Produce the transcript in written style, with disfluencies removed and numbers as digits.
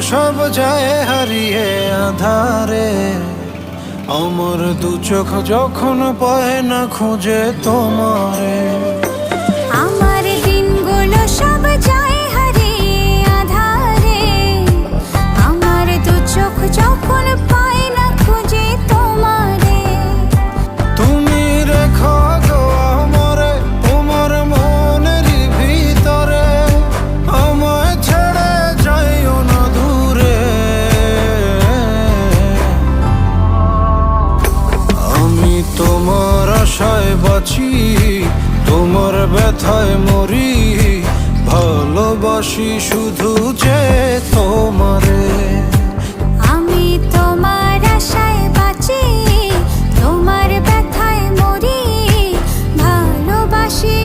সব যায় হারিয়ে আধারে। আমার দু চোখ যখন পায় না খুঁজে তোমারে। আমার দিনগুলো সব যায় হারিয়ে আঁধারে। আমার দু চোখ যখন পায় না খুঁজে তোমারে। তুমি রেখো গো আমরে তোমার মনের ভিতরে, আমায় ছেড়ে যাইও না দূরে। আমি তোমার আশায় বাঁচি, তোমার ব্যথায় মরি, ভালোবাসি শুধু যে তোমারে।